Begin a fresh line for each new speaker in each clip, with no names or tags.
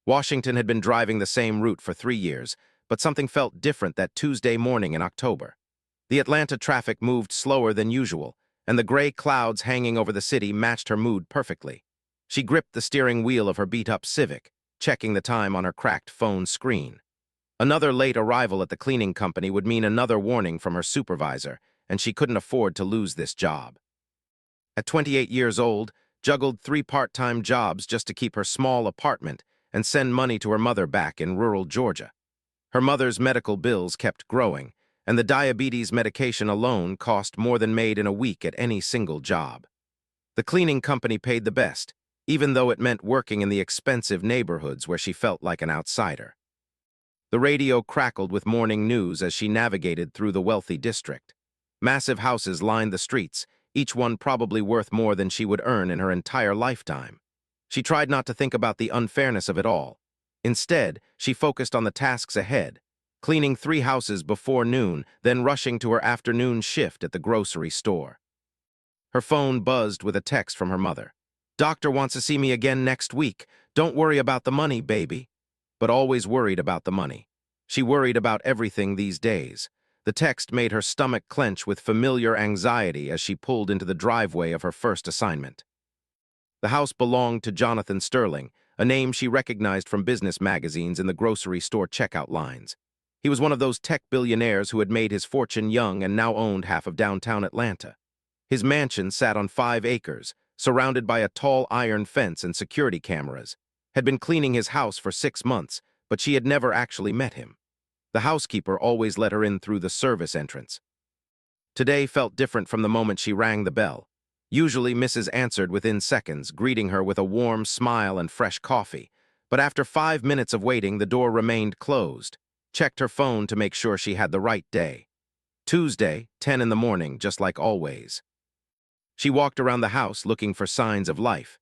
Washington had been driving the same route for 3 years, but something felt different that Tuesday morning in October. The Atlanta traffic moved slower than usual, and the gray clouds hanging over the city matched her mood perfectly. She gripped the steering wheel of her beat-up Civic, checking the time on her cracked phone screen. Another late arrival at the cleaning company would mean another warning from her supervisor, and she couldn't afford to lose this job. At 28 years old, juggled 3 part-time jobs just to keep her small apartment and send money to her mother back in rural Georgia. Her mother's medical bills kept growing, and the diabetes medication alone cost more than made in a week at any single job. The cleaning company paid the best, even though it meant working in the expensive neighborhoods where she felt like an outsider. The radio crackled with morning news as she navigated through the wealthy district. Massive houses lined the streets, each one probably worth more than she would earn in her entire lifetime. She tried not to think about the unfairness of it all. Instead, she focused on the tasks ahead, cleaning 3 houses before noon, then rushing to her afternoon shift at the grocery store. Her phone buzzed with a text from her mother. "Doctor wants to see me again next week. Don't worry about the money, baby." But always worried about the money. She worried about everything these days. The text made her stomach clench with familiar anxiety as she pulled into the driveway of her first assignment. The house belonged to Jonathan Sterling, a name she recognized from business magazines in the grocery store checkout lines. He was one of those tech billionaires who had made his fortune young and now owned half of downtown Atlanta. His mansion sat on 5 acres, surrounded by a tall iron fence and security cameras. Had been cleaning his house for 6 months, but she had never actually met him. The housekeeper always let her in through the service entrance. Today felt different from the moment she rang the bell. Usually, Mrs. answered within seconds, greeting her with a warm smile and fresh coffee. But after 5 minutes of waiting, the door remained closed. Checked her phone to make sure she had the right day. Tuesday, 10 in the morning, just like always. She walked around the house looking for signs of life.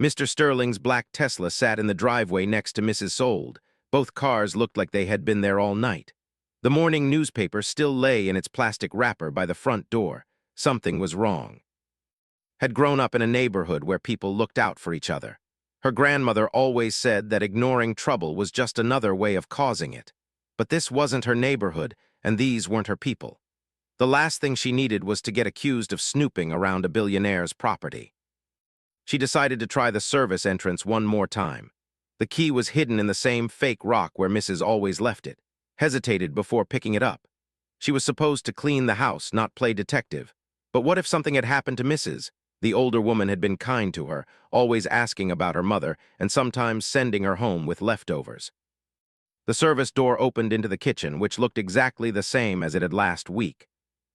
Mr. Sterling's black Tesla sat in the driveway next to Mrs. Sold. Both cars looked like they had been there all night. The morning newspaper still lay in its plastic wrapper by the front door. Something was wrong. Had grown up in a neighborhood where people looked out for each other. Her grandmother always said that ignoring trouble was just another way of causing it. But this wasn't her neighborhood, and these weren't her people. The last thing she needed was to get accused of snooping around a billionaire's property. She decided to try the service entrance one more time. The key was hidden in the same fake rock where Mrs. always left it. Hesitated before picking it up. She was supposed to clean the house, not play detective. But what if something had happened to Mrs.? The older woman had been kind to her, always asking about her mother, and sometimes sending her home with leftovers. The service door opened into the kitchen, which looked exactly the same as it had last week.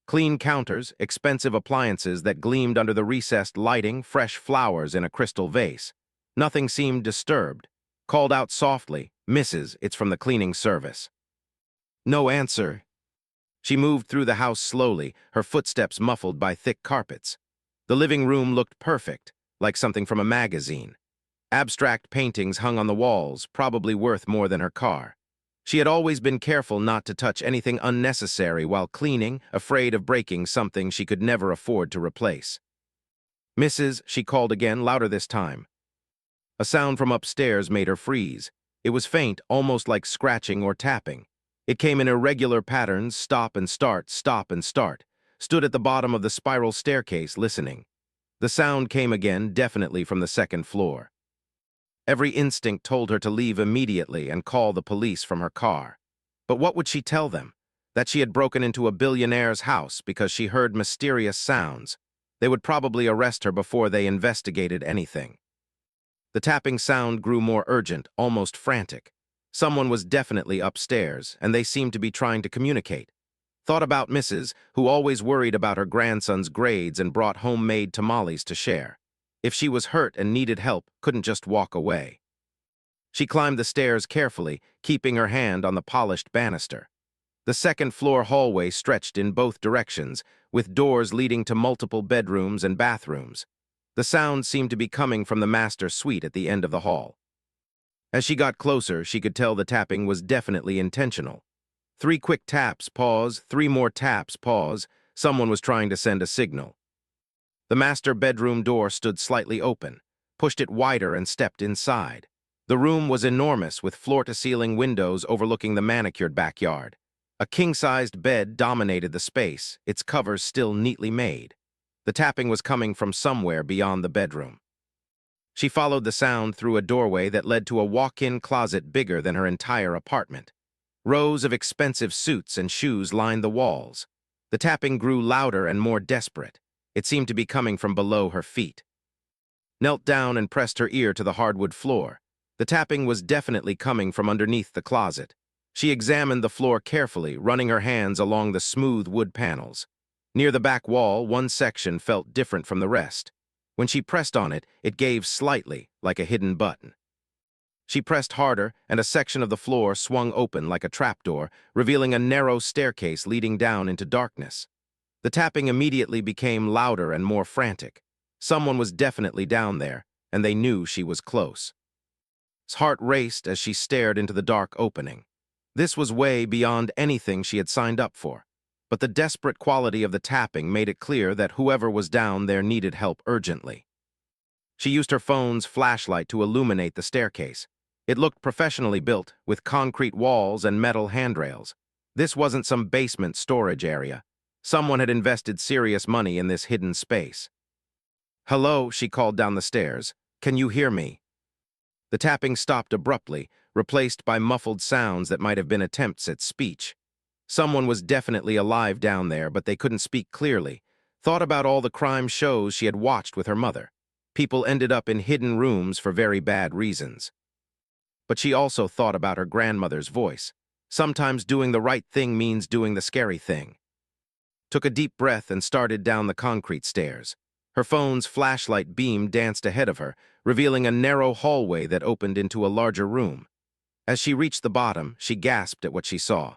Clean counters, expensive appliances that gleamed under the recessed lighting, fresh flowers in a crystal vase. Nothing seemed disturbed. Called out softly, "Mrs., it's from the cleaning service." No answer. She moved through the house slowly, her footsteps muffled by thick carpets. The living room looked perfect, like something from a magazine. Abstract paintings hung on the walls, probably worth more than her car. She had always been careful not to touch anything unnecessary while cleaning, afraid of breaking something she could never afford to replace. "Mrs.," she called again, louder this time. A sound from upstairs made her freeze. It was faint, almost like scratching or tapping. It came in irregular patterns, stop and start, stop and start. Stood at the bottom of the spiral staircase, listening. The sound came again, definitely from the second floor. Every instinct told her to leave immediately and call the police from her car. But what would she tell them? That she had broken into a billionaire's house because she heard mysterious sounds. They would probably arrest her before they investigated anything. The tapping sound grew more urgent, almost frantic. Someone was definitely upstairs, and they seemed to be trying to communicate. Thought about Mrs., who always worried about her grandson's grades and brought homemade tamales to share. If she was hurt and needed help, couldn't just walk away. She climbed the stairs carefully, keeping her hand on the polished banister. The second-floor hallway stretched in both directions, with doors leading to multiple bedrooms and bathrooms. The sound seemed to be coming from the master suite at the end of the hall. As she got closer, she could tell the tapping was definitely intentional. 3 quick taps, pause, 3 more taps, pause. Someone was trying to send a signal. The master bedroom door stood slightly open, pushed it wider and stepped inside. The room was enormous, with floor-to-ceiling windows overlooking the manicured backyard. A king-sized bed dominated the space, its covers still neatly made. The tapping was coming from somewhere beyond the bedroom. She followed the sound through a doorway that led to a walk-in closet bigger than her entire apartment. Rows of expensive suits and shoes lined the walls. The tapping grew louder and more desperate. It seemed to be coming from below her feet. Knelt down and pressed her ear to the hardwood floor. The tapping was definitely coming from underneath the closet. She examined the floor carefully, running her hands along the smooth wood panels. Near the back wall, one section felt different from the rest. When she pressed on it, it gave slightly, like a hidden button. She pressed harder, and a section of the floor swung open like a trapdoor, revealing a narrow staircase leading down into darkness. The tapping immediately became louder and more frantic. Someone was definitely down there, and they knew she was close. His heart raced as she stared into the dark opening. This was way beyond anything she had signed up for, but the desperate quality of the tapping made it clear that whoever was down there needed help urgently. She used her phone's flashlight to illuminate the staircase. It looked professionally built, with concrete walls and metal handrails. This wasn't some basement storage area. Someone had invested serious money in this hidden space. "Hello," she called down the stairs. "Can you hear me?" The tapping stopped abruptly, replaced by muffled sounds that might have been attempts at speech. Someone was definitely alive down there, but they couldn't speak clearly. Thought about all the crime shows she had watched with her mother. People ended up in hidden rooms for very bad reasons. But she also thought about her grandmother's voice. Sometimes doing the right thing means doing the scary thing. Took a deep breath and started down the concrete stairs. Her phone's flashlight beam danced ahead of her, revealing a narrow hallway that opened into a larger room. As she reached the bottom, she gasped at what she saw.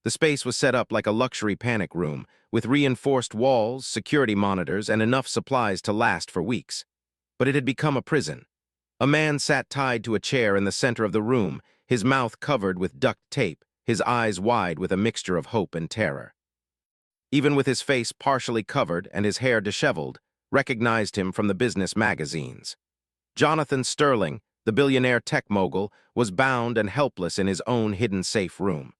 The space was set up like a luxury panic room, with reinforced walls, security monitors, and enough supplies to last for weeks. But it had become a prison. A man sat tied to a chair in the center of the room, his mouth covered with duct tape, his eyes wide with a mixture of hope and terror. Even with his face partially covered and his hair disheveled, recognized him from the business magazines. Jonathan Sterling, the billionaire tech mogul, was bound and helpless in his own hidden safe room.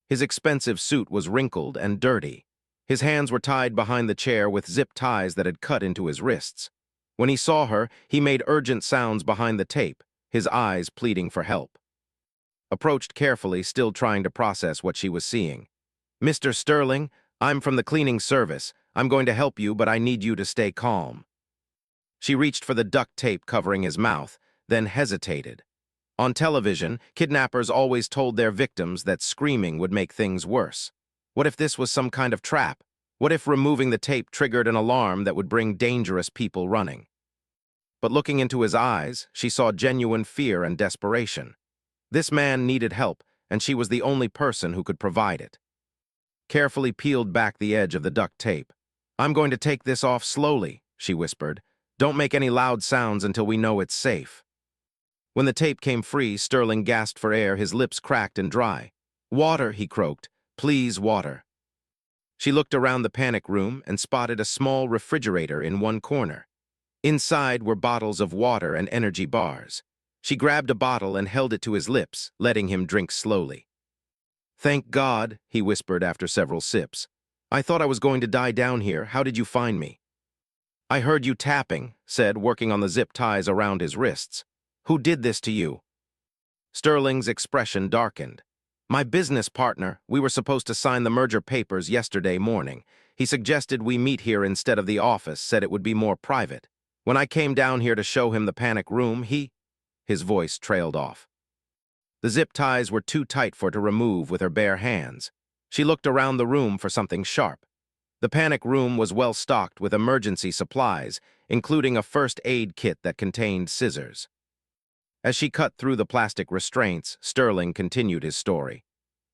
His expensive suit was wrinkled and dirty. His hands were tied behind the chair with zip ties that had cut into his wrists. When he saw her, he made urgent sounds behind the tape, his eyes pleading for help. Approached carefully, still trying to process what she was seeing. "Mr. Sterling, I'm from the cleaning service. I'm going to help you, but I need you to stay calm." She reached for the duct tape covering his mouth, then hesitated. On television, kidnappers always told their victims that screaming would make things worse. What if this was some kind of trap? What if removing the tape triggered an alarm that would bring dangerous people running? But looking into his eyes, she saw genuine fear and desperation. This man needed help, and she was the only person who could provide it. Carefully peeled back the edge of the duct tape. "I'm going to take this off slowly," she whispered. "Don't make any loud sounds until we know it's safe." When the tape came free, Sterling gasped for air, his lips cracked and dry. "Water," he croaked. "Please, water." She looked around the panic room and spotted a small refrigerator in one corner. Inside were bottles of water and energy bars. She grabbed a bottle and held it to his lips, letting him drink slowly. "Thank God," he whispered after several sips. "I thought I was going to die down here. How did you find me?" "I heard you tapping," said, working on the zip ties around his wrists. "Who did this to you?" Sterling's expression darkened. "My business partner. We were supposed to sign the merger papers yesterday morning. He suggested we meet here instead of the office, said it would be more private. When I came down here to show him the panic room, His voice trailed off. The zip ties were too tight for her to remove with her bare hands. She looked around the room for something sharp. The panic room was well stocked with emergency supplies, including a first aid kit that contained scissors. As she cut through the plastic restraints, Sterling continued his story.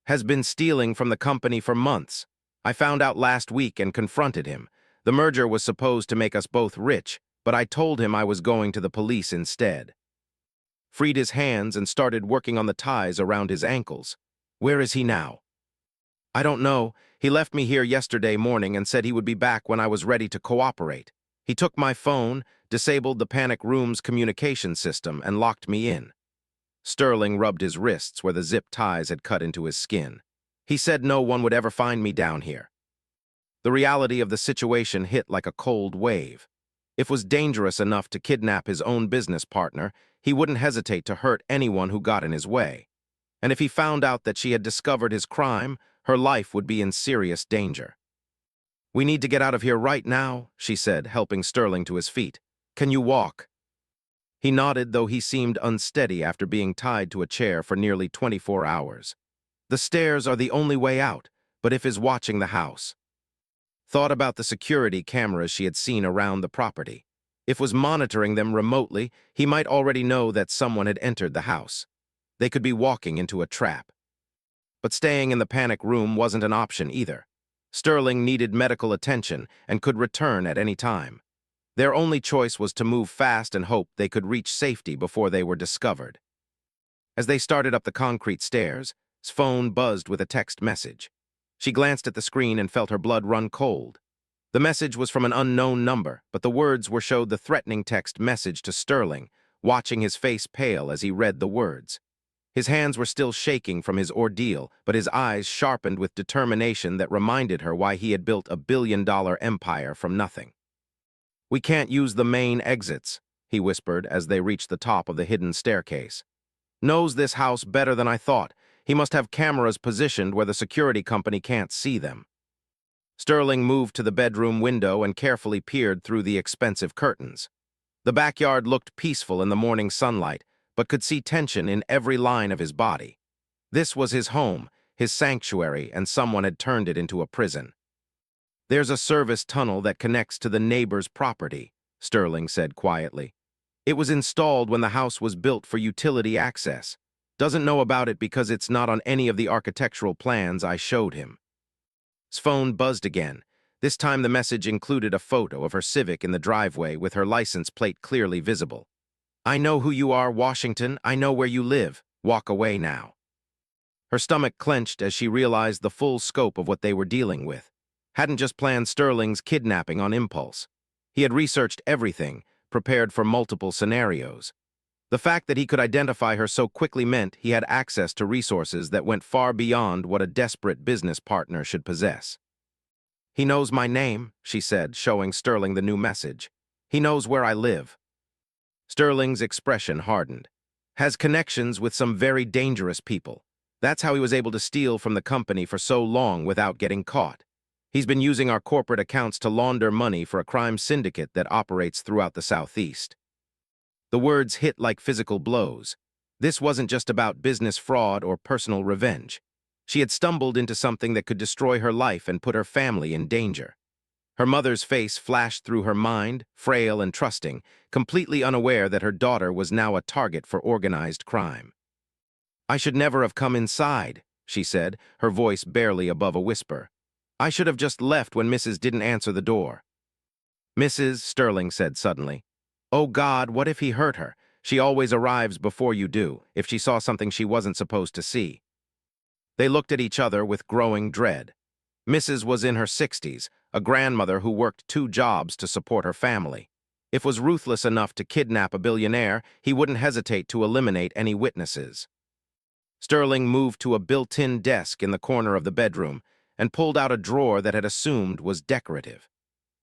"Has been stealing from the company for months. I found out last week and confronted him. The merger was supposed to make us both rich, but I told him I was going to the police instead." Freed his hands and started working on the ties around his ankles. "Where is he now?" "I don't know. He left me here yesterday morning and said he would be back when I was ready to cooperate. He took my phone, disabled the panic room's communication system, and locked me in. Sterling rubbed his wrists where the zip ties had cut into his skin. He said no one would ever find me down here. The reality of the situation hit like a cold wave. If it was dangerous enough to kidnap his own business partner, he wouldn't hesitate to hurt anyone who got in his way. And if he found out that she had discovered his crime, her life would be in serious danger. "We need to get out of here right now," she said, helping Sterling to his feet. "Can you walk?" He nodded, though he seemed unsteady after being tied to a chair for nearly 24 hours. The stairs are the only way out, but if is watching the house. Thought about the security cameras she had seen around the property. If was monitoring them remotely, he might already know that someone had entered the house. They could be walking into a trap. But staying in the panic room wasn't an option either. Sterling needed medical attention and could return at any time. Their only choice was to move fast and hope they could reach safety before they were discovered. As they started up the concrete stairs, his phone buzzed with a text message. She glanced at the screen and felt her blood run cold. The message was from an unknown number, but the words showed the threatening text message to Sterling, watching his face pale as he read the words. His hands were still shaking from his ordeal, but his eyes sharpened with determination that reminded her why he had built a billion-dollar empire from nothing. "We can't use the main exits," he whispered as they reached the top of the hidden staircase. "Knows this house better than I thought. He must have cameras positioned where the security company can't see them." Sterling moved to the bedroom window and carefully peered through the expensive curtains. The backyard looked peaceful in the morning sunlight, but could see tension in every line of his body. This was his home, his sanctuary, and someone had turned it into a prison. "There's a service tunnel that connects to the neighbor's property," Sterling said quietly. "It was installed when the house was built for utility access. Doesn't know about it because it's not on any of the architectural plans I showed him." His phone buzzed again. This time the message included a photo of her Civic in the driveway with her license plate clearly visible. "I know who you are, Washington. I know where you live. Walk away now." Her stomach clenched as she realized the full scope of what they were dealing with. Hadn't just planned Sterling's kidnapping on impulse. He had researched everything, prepared for multiple scenarios. The fact that he could identify her so quickly meant he had access to resources that went far beyond what a desperate business partner should possess. "He knows my name," she said, showing Sterling the new message. "He knows where I live." Sterling's expression hardened. "Has connections with some very dangerous people. That's how he was able to steal from the company for so long without getting caught. He's been using our corporate accounts to launder money for a crime syndicate that operates throughout the Southeast." The words hit like physical blows. This wasn't just about business fraud or personal revenge. She had stumbled into something that could destroy her life and put her family in danger. Her mother's face flashed through her mind, frail and trusting, completely unaware that her daughter was now a target for organized crime. "I should never have come inside," she said, her voice barely above a whisper. "I should have just left when Mrs. didn't answer the door." "Mrs.," Sterling said suddenly. "Oh God, what if he hurt her? She always arrives before you do, if she saw something she wasn't supposed to see." They looked at each other with growing dread. Mrs. was in her 60s, a grandmother who worked 2 jobs to support her family. If was ruthless enough to kidnap a billionaire, he wouldn't hesitate to eliminate any witnesses. Sterling moved to a built-in desk in the corner of the bedroom and pulled out a drawer that had assumed was decorative.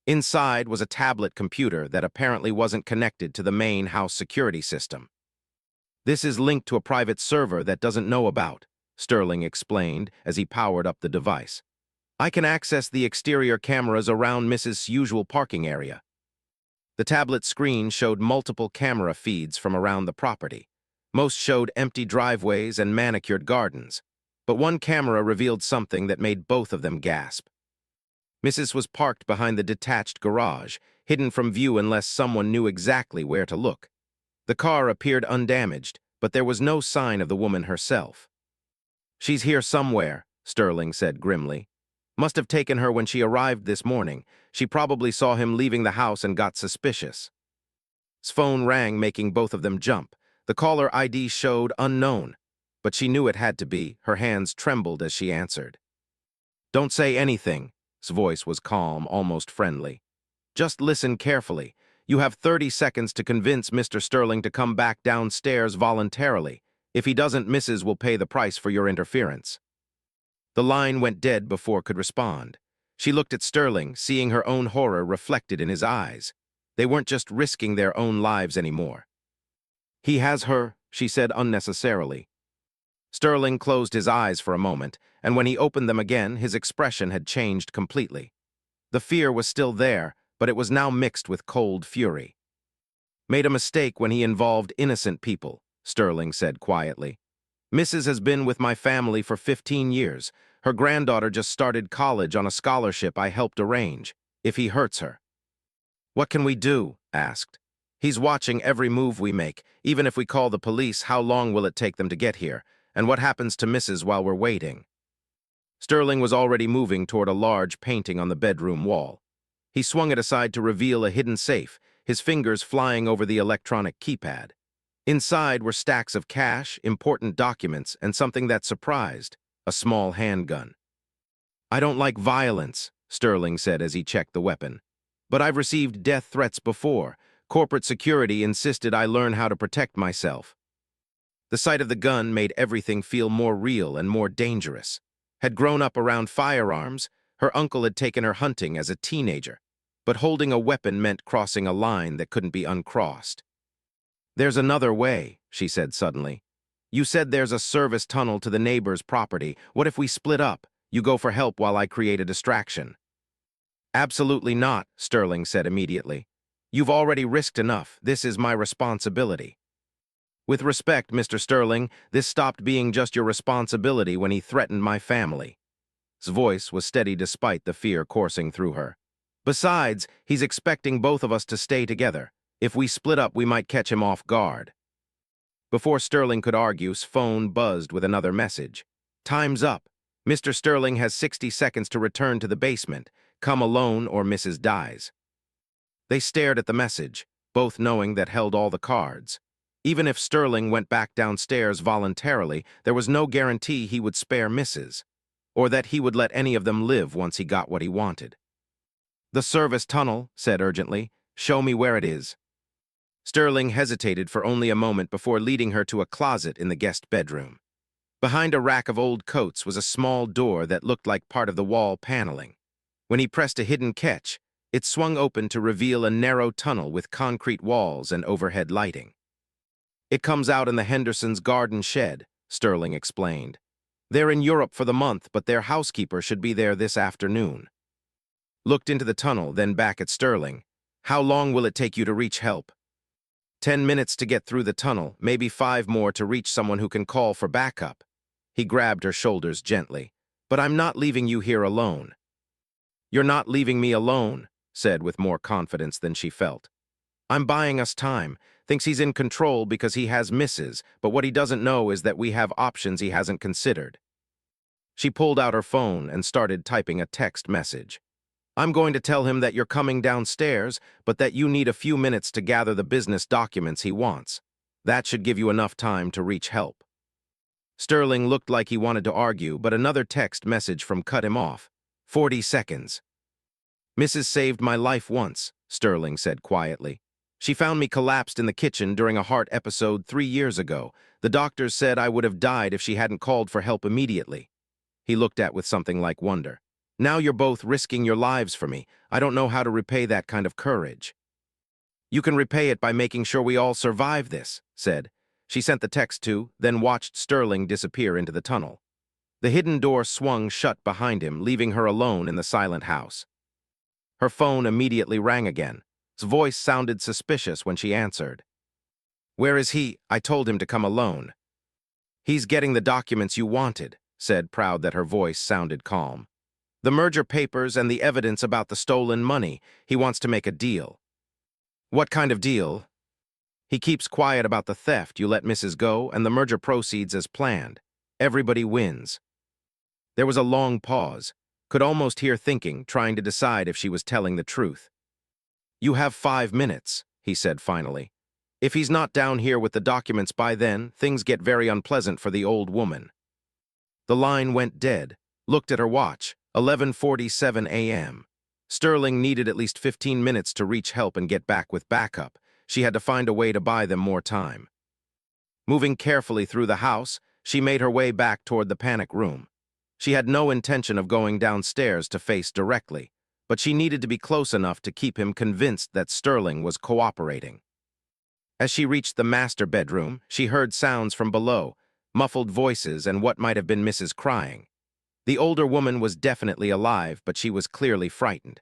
Inside was a tablet computer that apparently wasn't connected to the main house security system. "This is linked to a private server that doesn't know about," Sterling explained as he powered up the device. "I can access the exterior cameras around Mrs.'s usual parking area." The tablet screen showed multiple camera feeds from around the property. Most showed empty driveways and manicured gardens, but one camera revealed something that made both of them gasp. Mrs. was parked behind the detached garage, hidden from view unless someone knew exactly where to look. The car appeared undamaged, but there was no sign of the woman herself. "She's here somewhere," Sterling said grimly. "Must have taken her when she arrived this morning. She probably saw him leaving the house and got suspicious." His phone rang, making both of them jump. The caller ID showed unknown, but she knew it had to be. Her hands trembled as she answered. "Don't say anything." His voice was calm, almost friendly. Just listen carefully. You have 30 seconds to convince Mr. Sterling to come back downstairs voluntarily. If he doesn't, Mrs. will pay the price for your interference." The line went dead before could respond. She looked at Sterling, seeing her own horror reflected in his eyes. They weren't just risking their own lives anymore. "He has her," she said unnecessarily. Sterling closed his eyes for a moment, and when he opened them again, his expression had changed completely. The fear was still there, but it was now mixed with cold fury. "Made a mistake when he involved innocent people," Sterling said quietly. "Mrs. has been with my family for 15 years. Her granddaughter just started college on a scholarship I helped arrange. If he hurts her—" "What can we do?" asked. "He's watching every move we make. Even if we call the police, how long will it take them to get here? And what happens to Mrs. while we're waiting?" Sterling was already moving toward a large painting on the bedroom wall. He swung it aside to reveal a hidden safe, his fingers flying over the electronic keypad. Inside were stacks of cash, important documents, and something that surprised: a small handgun. "I don't like violence," Sterling said as he checked the weapon. "But I've received death threats before. Corporate security insisted I learn how to protect myself." The sight of the gun made everything feel more real and more dangerous. Had grown up around firearms, her uncle had taken her hunting as a teenager, but holding a weapon meant crossing a line that couldn't be uncrossed. "There's another way," she said suddenly. "You said there's a service tunnel to the neighbor's property. What if we split up? You go for help while I create a distraction." "Absolutely not," Sterling said immediately. "You've already risked enough. This is my responsibility." "With respect, Mr. Sterling, this stopped being just your responsibility when he threatened my family." His voice was steady despite the fear coursing through her. "Besides, he's expecting both of us to stay together. If we split up, we might catch him off guard." Before Sterling could argue, his phone buzzed with another message. "Time's up. Mr. Sterling has 60 seconds to return to the basement. Come alone or Mrs. dies." They stared at the message, both knowing that held all the cards. Even if Sterling went back downstairs voluntarily, there was no guarantee he would spare Mrs., or that he would let any of them live once he got what he wanted. "The service tunnel," said urgently. "Show me where it is." Sterling hesitated for only a moment before leading her to a closet in the guest bedroom. Behind a rack of old coats was a small door that looked like part of the wall paneling. When he pressed a hidden catch, it swung open to reveal a narrow tunnel with concrete walls and overhead lighting. "It comes out in the Hendersons' garden shed," Sterling explained. "They're in Europe for the month, but their housekeeper should be there this afternoon." Looked into the tunnel, then back at Sterling. "How long will it take you to reach help?" 10 minutes to get through the tunnel, maybe 5 more to reach someone who can call for backup." He grabbed her shoulders gently. "But I'm not leaving you here alone." "You're not leaving me alone," said with more confidence than she felt. "I'm buying us time. Thinks he's in control because he has Mrs., but what he doesn't know is that we have options he hasn't considered." She pulled out her phone and started typing a text message. "I'm going to tell him that you're coming downstairs, but that you need a few minutes to gather the business documents he wants. That should give you enough time to reach help." Sterling looked like he wanted to argue, but another text message from cut him off. 40 seconds. "Mrs. saved my life once," Sterling said quietly. "She found me collapsed in the kitchen during a heart episode 3 years ago. The doctors said I would have died if she hadn't called for help immediately." He looked at with something like wonder. "Now you're both risking your lives for me. I don't know how to repay that kind of courage." "You can repay it by making sure we all survive this," said. She sent the text to, then watched Sterling disappear into the tunnel. The hidden door swung shut behind him, leaving her alone in the silent house. Her phone immediately rang again. His voice sounded suspicious when she answered. "Where is he? I told him to come alone." "He's getting the documents you wanted," said, proud that her voice sounded calm. "The merger papers and the evidence about the stolen money. He wants to make a deal." "What kind of deal?" "He keeps quiet about the theft. You let Mrs. go, and the merger proceeds as planned. Everybody wins." There was a long pause. Could almost hear thinking, trying to decide if she was telling the truth. "You have 5 minutes," he said finally. "If he's not down here with the documents by then, things get very unpleasant for the old woman." The line went dead. Looked at her watch. 11:47 a.m. Sterling needed at least 15 minutes to reach help and get back with backup. She had to find a way to buy them more time. Moving carefully through the house, she made her way back toward the panic room. She had no intention of going downstairs to face directly, but she needed to be close enough to keep him convinced that Sterling was cooperating. As she reached the master bedroom, she heard sounds from below, muffled voices and what might have been Mrs. crying. The older woman was definitely alive, but she was clearly frightened.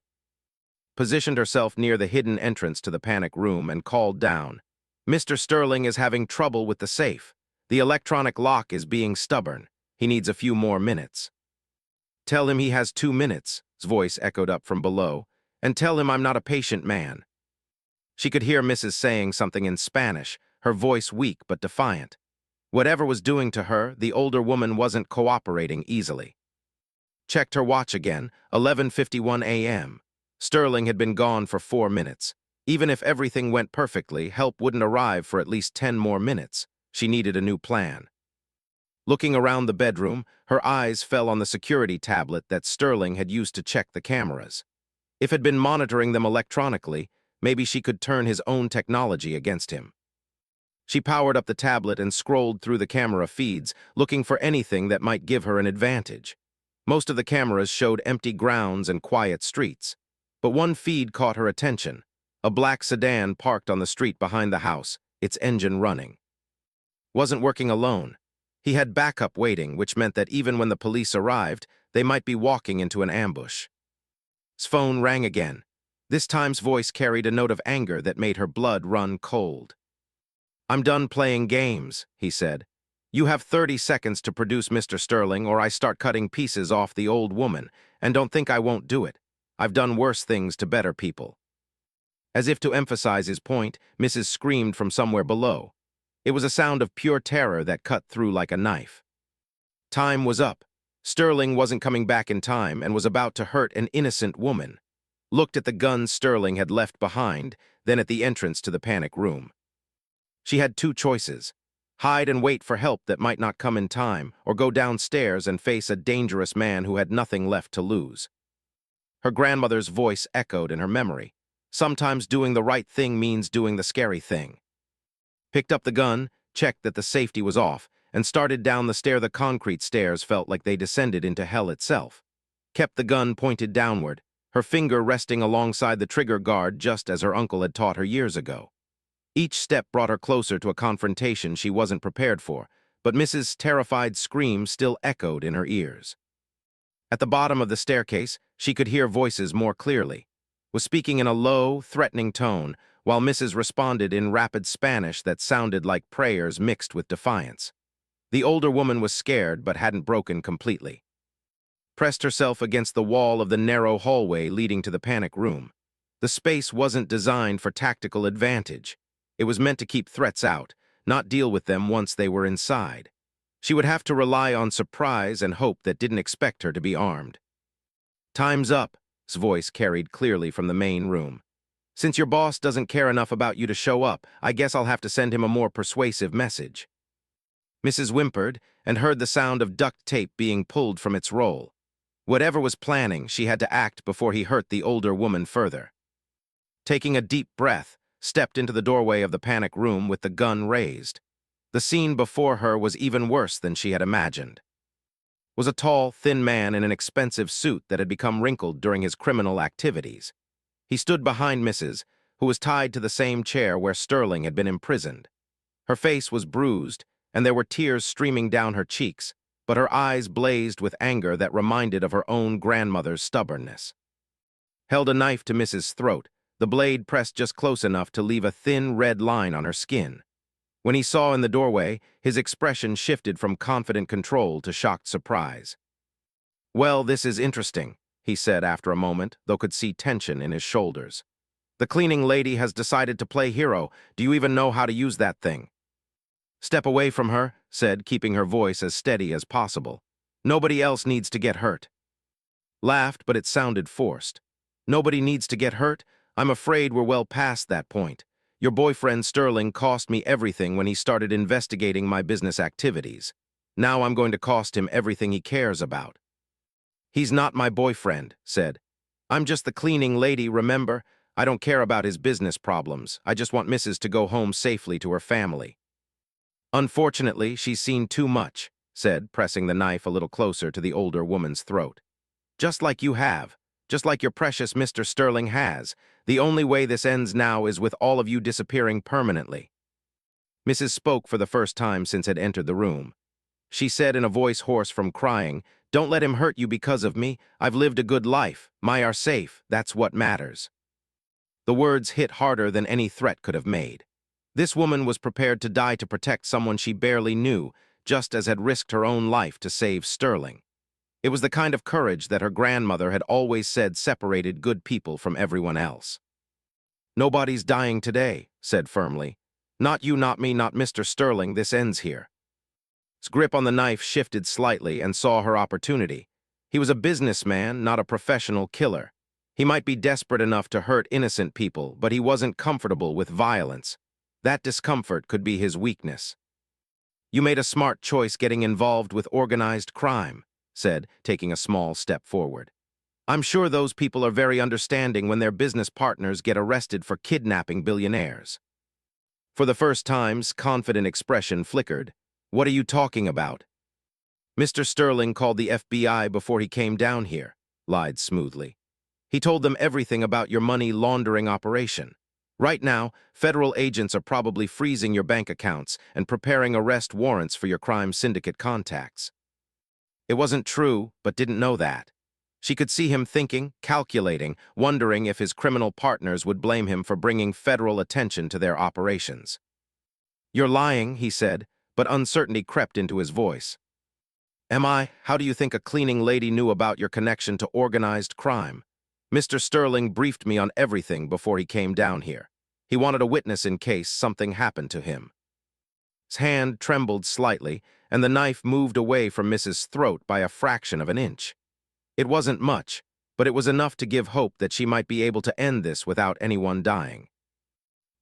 Positioned herself near the hidden entrance to the panic room and called down, "Mr. Sterling is having trouble with the safe. The electronic lock is being stubborn. He needs a few more minutes." "Tell him he has 2 minutes," his voice echoed up from below, "and tell him I'm not a patient man." She could hear Mrs. saying something in Spanish, her voice weak but defiant. Whatever was doing to her, the older woman wasn't cooperating easily. Checked her watch again, 11:51 a.m. Sterling had been gone for 4 minutes. Even if everything went perfectly, help wouldn't arrive for at least 10 more minutes. She needed a new plan. Looking around the bedroom, her eyes fell on the security tablet that Sterling had used to check the cameras. If had been monitoring them electronically, maybe she could turn his own technology against him. She powered up the tablet and scrolled through the camera feeds, looking for anything that might give her an advantage. Most of the cameras showed empty grounds and quiet streets. But one feed caught her attention. A black sedan parked on the street behind the house, its engine running. Wasn't working alone. He had backup waiting, which meant that even when the police arrived, they might be walking into an ambush. His phone rang again. This time's voice carried a note of anger that made her blood run cold. "I'm done playing games," he said. "You have 30 seconds to produce Mr. Sterling, or I start cutting pieces off the old woman, and don't think I won't do it. I've done worse things to better people." As if to emphasize his point, Mrs. screamed from somewhere below. It was a sound of pure terror that cut through like a knife. Time was up. Sterling wasn't coming back in time and was about to hurt an innocent woman. Looked at the gun Sterling had left behind, then at the entrance to the panic room. She had 2 choices: hide and wait for help that might not come in time, or go downstairs and face a dangerous man who had nothing left to lose. Her grandmother's voice echoed in her memory. Sometimes doing the right thing means doing the scary thing. Picked up the gun, checked that the safety was off, and started down the stair. The concrete stairs felt like they descended into hell itself. Kept the gun pointed downward, her finger resting alongside the trigger guard just as her uncle had taught her years ago. Each step brought her closer to a confrontation she wasn't prepared for, but Mrs. terrified screams still echoed in her ears. At the bottom of the staircase, she could hear voices more clearly. Was speaking in a low, threatening tone, while Mrs. responded in rapid Spanish that sounded like prayers mixed with defiance. The older woman was scared but hadn't broken completely. Pressed herself against the wall of the narrow hallway leading to the panic room. The space wasn't designed for tactical advantage. It was meant to keep threats out, not deal with them once they were inside. She would have to rely on surprise and hope that didn't expect her to be armed. "Time's up," his voice carried clearly from the main room. "Since your boss doesn't care enough about you to show up, I guess I'll have to send him a more persuasive message." Mrs. whimpered and heard the sound of duct tape being pulled from its roll. Whatever was planning, she had to act before he hurt the older woman further. Taking a deep breath, stepped into the doorway of the panic room with the gun raised. The scene before her was even worse than she had imagined. Was a tall, thin man in an expensive suit that had become wrinkled during his criminal activities. He stood behind Mrs., who was tied to the same chair where Sterling had been imprisoned. Her face was bruised, and there were tears streaming down her cheeks, but her eyes blazed with anger that reminded of her own grandmother's stubbornness. Held a knife to Mrs.'s throat, the blade pressed just close enough to leave a thin red line on her skin. When he saw in the doorway, his expression shifted from confident control to shocked surprise. "Well, this is interesting," he said after a moment, though could see tension in his shoulders. "The cleaning lady has decided to play hero. Do you even know how to use that thing?" "Step away from her," said, keeping her voice as steady as possible. "Nobody else needs to get hurt." Laughed, but it sounded forced. "Nobody needs to get hurt? I'm afraid we're well past that point. Your boyfriend Sterling cost me everything when he started investigating my business activities. Now I'm going to cost him everything he cares about." "He's not my boyfriend," said. I'm just the cleaning lady, remember? I don't care about his business problems. I just want Mrs. to go home safely to her family. Unfortunately, she's seen too much, said, pressing the knife a little closer to the older woman's throat. Just like you have. Just like your precious Mr. Sterling has. The only way this ends now is with all of you disappearing permanently. Mrs. spoke for the first time since had entered the room. She said in a voice hoarse from crying, "Don't let him hurt you because of me. I've lived a good life. My are safe. That's what matters." The words hit harder than any threat could have made. This woman was prepared to die to protect someone she barely knew, just as had risked her own life to save Sterling. It was the kind of courage that her grandmother had always said separated good people from everyone else. "Nobody's dying today," said firmly. "Not you, not me, not Mr. Sterling. This ends here." His grip on the knife shifted slightly and saw her opportunity. He was a businessman, not a professional killer. He might be desperate enough to hurt innocent people, but he wasn't comfortable with violence. That discomfort could be his weakness. "You made a smart choice getting involved with organized crime," said, taking a small step forward. "I'm sure those people are very understanding when their business partners get arrested for kidnapping billionaires." For the first time's confident expression flickered. "What are you talking about?" "Mr. Sterling called the FBI before he came down here," lied smoothly. "He told them everything about your money laundering operation. Right now, federal agents are probably freezing your bank accounts and preparing arrest warrants for your crime syndicate contacts." It wasn't true, but didn't know that. She could see him thinking, calculating, wondering if his criminal partners would blame him for bringing federal attention to their operations. "You're lying," he said, but uncertainty crept into his voice. "Am I? How do you think a cleaning lady knew about your connection to organized crime? Mr. Sterling briefed me on everything before he came down here. He wanted a witness in case something happened to him." His hand trembled slightly, and the knife moved away from Mrs. throat by a fraction of an inch. It wasn't much, but it was enough to give hope that she might be able to end this without anyone dying.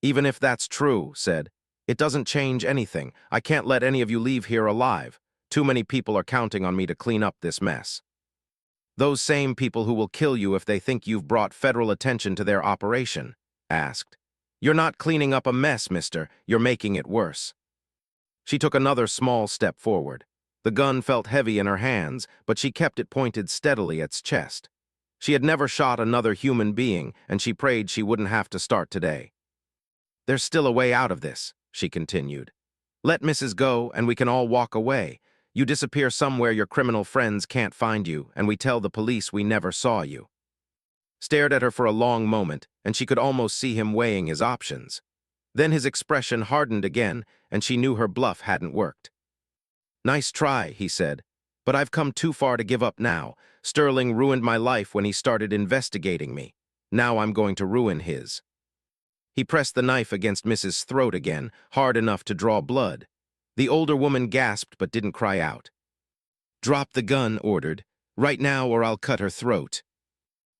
"Even if that's true," said, "it doesn't change anything. I can't let any of you leave here alive. Too many people are counting on me to clean up this mess." "Those same people who will kill you if they think you've brought federal attention to their operation?" asked. "You're not cleaning up a mess, mister. You're making it worse." She took another small step forward. The gun felt heavy in her hands, but she kept it pointed steadily at its chest. She had never shot another human being, and she prayed she wouldn't have to start today. "There's still a way out of this," she continued. "Let Mrs. go, and we can all walk away. You disappear somewhere your criminal friends can't find you, and we tell the police we never saw you." Stared at her for a long moment, and she could almost see him weighing his options. Then his expression hardened again, and she knew her bluff hadn't worked. "Nice try," he said, "but I've come too far to give up now. Sterling ruined my life when he started investigating me. Now I'm going to ruin his." He pressed the knife against Mrs. throat again, hard enough to draw blood. The older woman gasped but didn't cry out. "Drop the gun," ordered. "Right now or I'll cut her throat."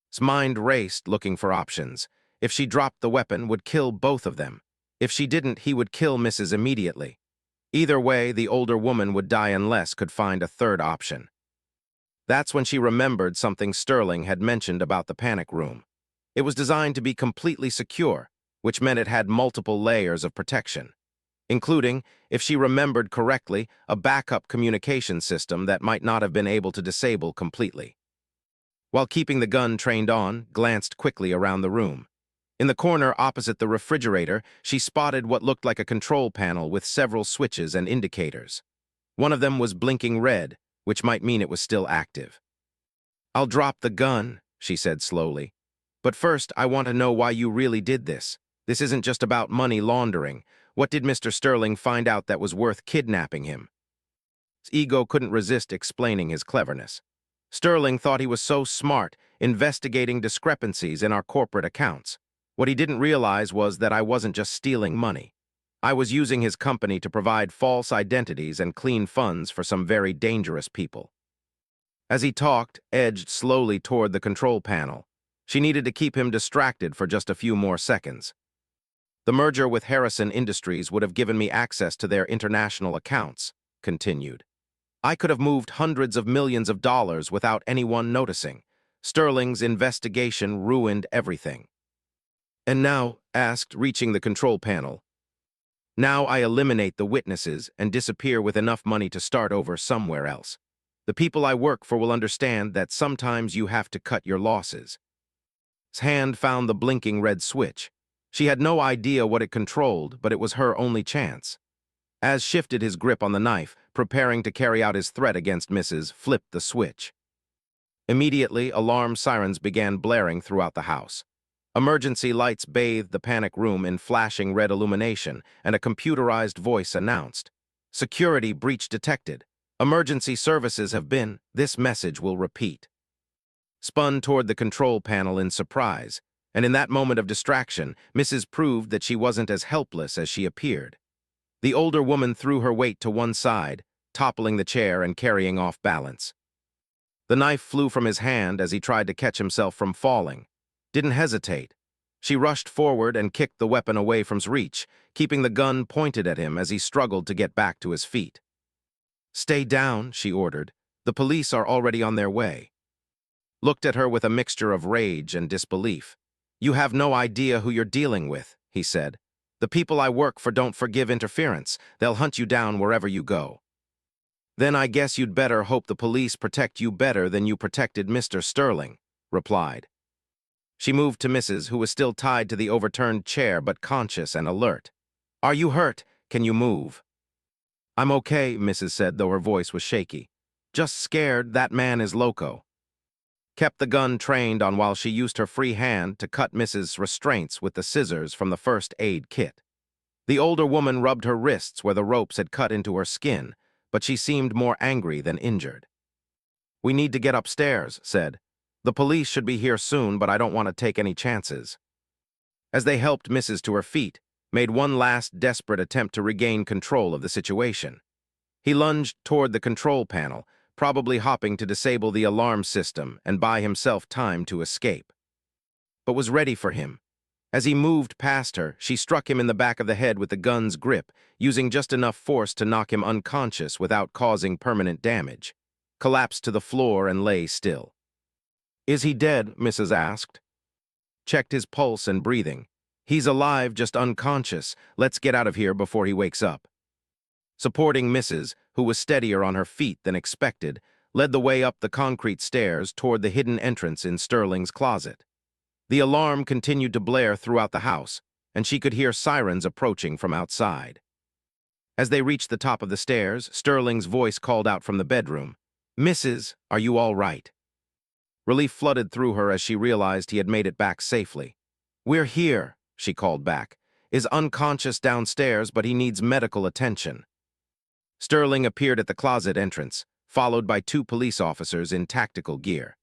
His mind raced, looking for options. If she dropped the weapon, would kill both of them. If she didn't, he would kill Mrs. immediately. Either way, the older woman would die unless could find a third option. That's when she remembered something Sterling had mentioned about the panic room. It was designed to be completely secure, which meant it had multiple layers of protection, including, if she remembered correctly, a backup communication system that might not have been able to disable completely. While keeping the gun trained on, glanced quickly around the room. In the corner opposite the refrigerator, she spotted what looked like a control panel with several switches and indicators. One of them was blinking red, which might mean it was still active. "I'll drop the gun," she said slowly. "But first, I want to know why you really did this. This isn't just about money laundering. What did Mr. Sterling find out that was worth kidnapping him?" His ego couldn't resist explaining his cleverness. "Sterling thought he was so smart, investigating discrepancies in our corporate accounts. What he didn't realize was that I wasn't just stealing money. I was using his company to provide false identities and clean funds for some very dangerous people." As he talked, edged slowly toward the control panel. She needed to keep him distracted for just a few more seconds. "The merger with Harrison Industries would have given me access to their international accounts," continued. "I could have moved hundreds of millions of dollars without anyone noticing. Sterling's investigation ruined everything. And now, asked, reaching the control panel, now I eliminate the witnesses and disappear with enough money to start over somewhere else. The people I work for will understand that sometimes you have to cut your losses. His hand found the blinking red switch. She had no idea what it controlled, but it was her only chance. As shifted his grip on the knife, preparing to carry out his threat against Mrs., flipped the switch. Immediately, alarm sirens began blaring throughout the house. Emergency lights bathed the panic room in flashing red illumination, and a computerized voice announced, "Security breach detected. Emergency services have been. This message will repeat." Spun toward the control panel in surprise, and in that moment of distraction, Mrs. proved that she wasn't as helpless as she appeared. The older woman threw her weight to one side, toppling the chair and carrying off balance. The knife flew from his hand as he tried to catch himself from falling. Didn't hesitate. She rushed forward and kicked the weapon away from his reach, keeping the gun pointed at him as he struggled to get back to his feet. "Stay down," she ordered. "The police are already on their way." Looked at her with a mixture of rage and disbelief. "You have no idea who you're dealing with," he said. "The people I work for don't forgive interference. They'll hunt you down wherever you go." "Then I guess you'd better hope the police protect you better than you protected Mr. Sterling," replied. She moved to Mrs., who was still tied to the overturned chair but conscious and alert. "Are you hurt? Can you move?" "I'm okay," Mrs. said, though her voice was shaky. "Just scared. That man is loco." Kept the gun trained on while she used her free hand to cut Mrs.'s restraints with the scissors from the first aid kit. The older woman rubbed her wrists where the ropes had cut into her skin, but she seemed more angry than injured. "We need to get upstairs," said. "The police should be here soon, but I don't want to take any chances." As they helped Mrs. to her feet, made one last desperate attempt to regain control of the situation. He lunged toward the control panel, probably hopping to disable the alarm system and buy himself time to escape. But was ready for him. As he moved past her, she struck him in the back of the head with the gun's grip, using just enough force to knock him unconscious without causing permanent damage. Collapsed to the floor and lay still. "Is he dead?" Mrs. asked. Checked his pulse and breathing. "He's alive, just unconscious. Let's get out of here before he wakes up." Supporting Mrs., who was steadier on her feet than expected, led the way up the concrete stairs toward the hidden entrance in Sterling's closet. The alarm continued to blare throughout the house, and she could hear sirens approaching from outside. As they reached the top of the stairs, Sterling's voice called out from the bedroom, "Mrs., are you all right?" Relief flooded through her as she realized he had made it back safely. "We're here," she called back. "Is unconscious downstairs, but he needs medical attention." Sterling appeared at the closet entrance, followed by two police officers in tactical gear.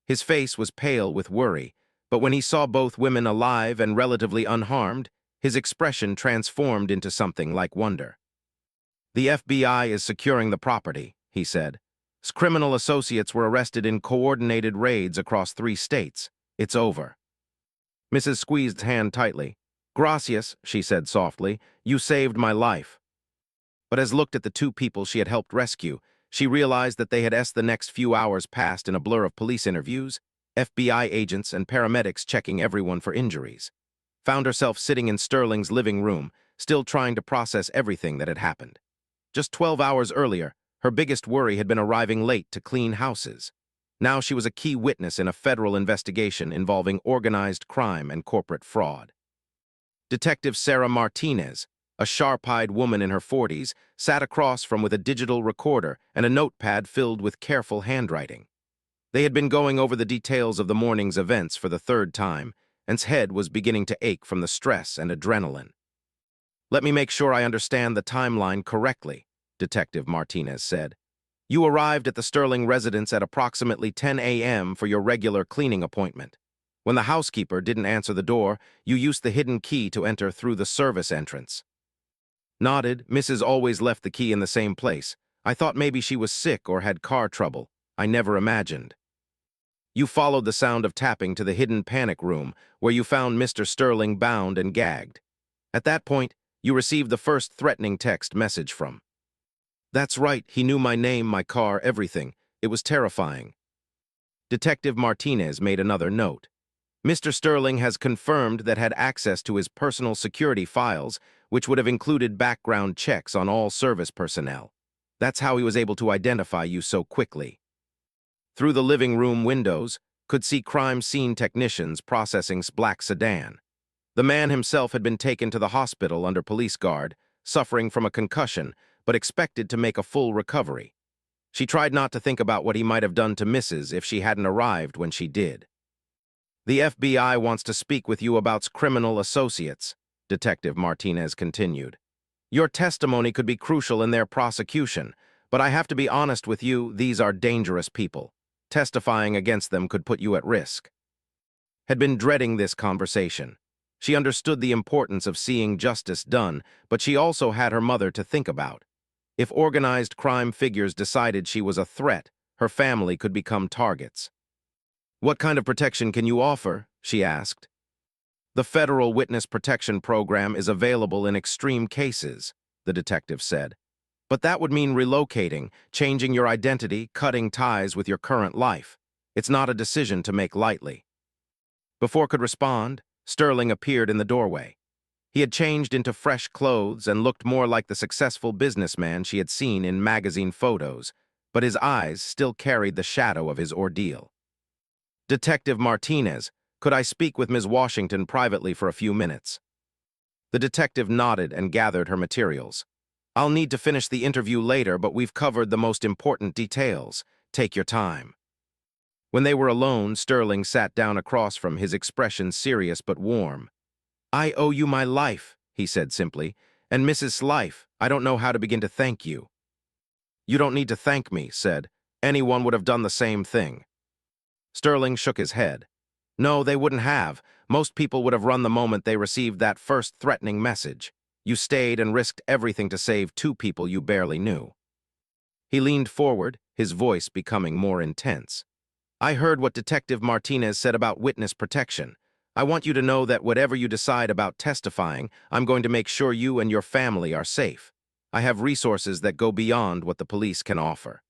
His face was pale with worry, but when he saw both women alive and relatively unharmed, his expression transformed into something like wonder. "The FBI is securing the property," he said. "Criminal associates were arrested in coordinated raids across 3 states. It's over." Mrs. squeezed his hand tightly. "Gracias," she said softly. "You saved my life." But as looked at the 2 people she had helped rescue, she realized that they had the next few hours passed in a blur of police interviews, FBI agents and paramedics checking everyone for injuries. Found herself sitting in Sterling's living room, still trying to process everything that had happened. Just 12 hours earlier, her biggest worry had been arriving late to clean houses. Now she was a key witness in a federal investigation involving organized crime and corporate fraud. Detective Sarah Martinez, a sharp-eyed woman in her 40s, sat across from with a digital recorder and a notepad filled with careful handwriting. They had been going over the details of the morning's events for the 3rd time, and his head was beginning to ache from the stress and adrenaline. "Let me make sure I understand the timeline correctly," Detective Martinez said. "You arrived at the Sterling residence at approximately 10 a.m. for your regular cleaning appointment. When the housekeeper didn't answer the door, you used the hidden key to enter through the service entrance." Nodded. "Mrs. always left the key in the same place. I thought maybe she was sick or had car trouble. I never imagined." "You followed the sound of tapping to the hidden panic room, where you found Mr. Sterling bound and gagged. At that point, you received the first threatening text message from." "That's right. He knew my name, my car, everything. It was terrifying." Detective Martinez made another note. Mr. Sterling has confirmed that had access to his personal security files, which would have included background checks on all service personnel. That's how he was able to identify you so quickly. Through the living room windows, could see crime scene technicians processing black sedan. The man himself had been taken to the hospital under police guard, suffering from a concussion, but expected to make a full recovery. She tried not to think about what he might have done to Mrs. if she hadn't arrived when she did. The FBI wants to speak with you about criminal associates, Detective Martinez continued. Your testimony could be crucial in their prosecution, but I have to be honest with you, these are dangerous people. Testifying against them could put you at risk. Had been dreading this conversation. She understood the importance of seeing justice done, but she also had her mother to think about. If organized crime figures decided she was a threat, her family could become targets. What kind of protection can you offer? She asked. The Federal Witness Protection Program is available in extreme cases, the detective said. But that would mean relocating, changing your identity, cutting ties with your current life. It's not a decision to make lightly. Before could respond, Sterling appeared in the doorway. He had changed into fresh clothes and looked more like the successful businessman she had seen in magazine photos, but his eyes still carried the shadow of his ordeal. Detective Martinez, could I speak with Ms. Washington privately for a few minutes? The detective nodded and gathered her materials. I'll need to finish the interview later, but we've covered the most important details. Take your time. When they were alone, Sterling sat down across from his expression serious but warm. I owe you my life, he said simply, and Mrs. Life, I don't know how to begin to thank you. You don't need to thank me, said. Anyone would have done the same thing. Sterling shook his head. No, they wouldn't have. Most people would have run the moment they received that first threatening message. You stayed and risked everything to save two people you barely knew. He leaned forward, his voice becoming more intense. I heard what Detective Martinez said about witness protection. I want you to know that whatever you decide about testifying, I'm going to make sure you and your family are safe. I have resources that go beyond what the police can offer.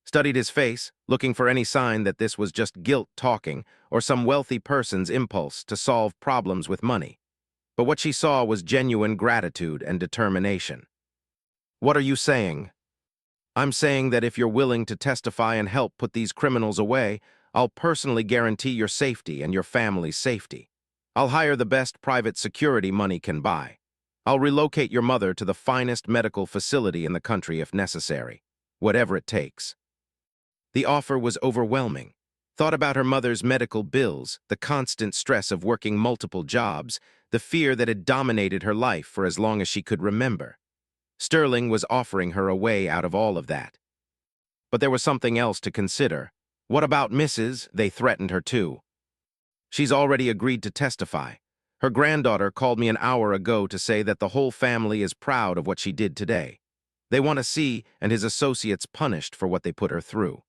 Studied his face, looking for any sign that this was just guilt talking or some wealthy person's impulse to solve problems with money. But what she saw was genuine gratitude and determination. What are you saying? I'm saying that if you're willing to testify and help put these criminals away, I'll personally guarantee your safety and your family's safety. I'll hire the best private security money can buy. I'll relocate your mother to the finest medical facility in the country if necessary, whatever it takes. The offer was overwhelming. Thought about her mother's medical bills, the constant stress of working multiple jobs, the fear that had dominated her life for as long as she could remember. Sterling was offering her a way out of all of that. But there was something else to consider. What about Mrs.? They threatened her too. She's already agreed to testify. Her granddaughter called me an hour ago to say that the whole family is proud of what she did today. They want to see and his associates punished for what they put her through.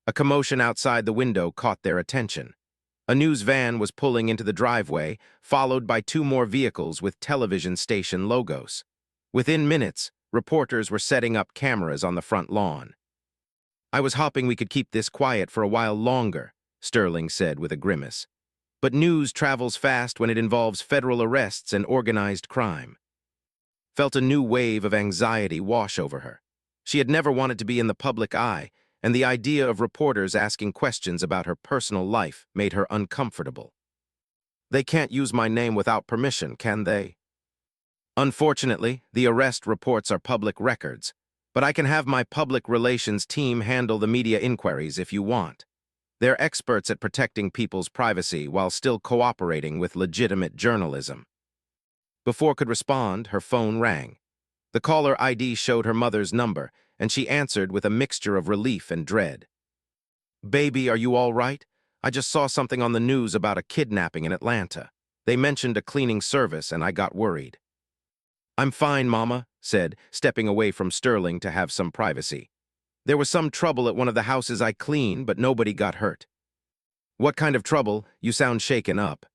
A commotion outside the window caught their attention. A news van was pulling into the driveway, followed by two more vehicles with television station logos. Within minutes, reporters were setting up cameras on the front lawn. I was hoping we could keep this quiet for a while longer, Sterling said with a grimace. But news travels fast when it involves federal arrests and organized crime. Felt a new wave of anxiety wash over her. She had never wanted to be in the public eye, and the idea of reporters asking questions about her personal life made her uncomfortable. They can't use my name without permission, can they? Unfortunately, the arrest reports are public records, but I can have my public relations team handle the media inquiries if you want. They're experts at protecting people's privacy while still cooperating with legitimate journalism. Before could respond, her phone rang. The caller ID showed her mother's number, and she answered with a mixture of relief and dread. Baby, are you all right? I just saw something on the news about a kidnapping in Atlanta. They mentioned a cleaning service, and I got worried. I'm fine, Mama, said, stepping away from Sterling to have some privacy. There was some trouble at one of the houses I clean, but nobody got hurt. What kind of trouble? You sound shaken up.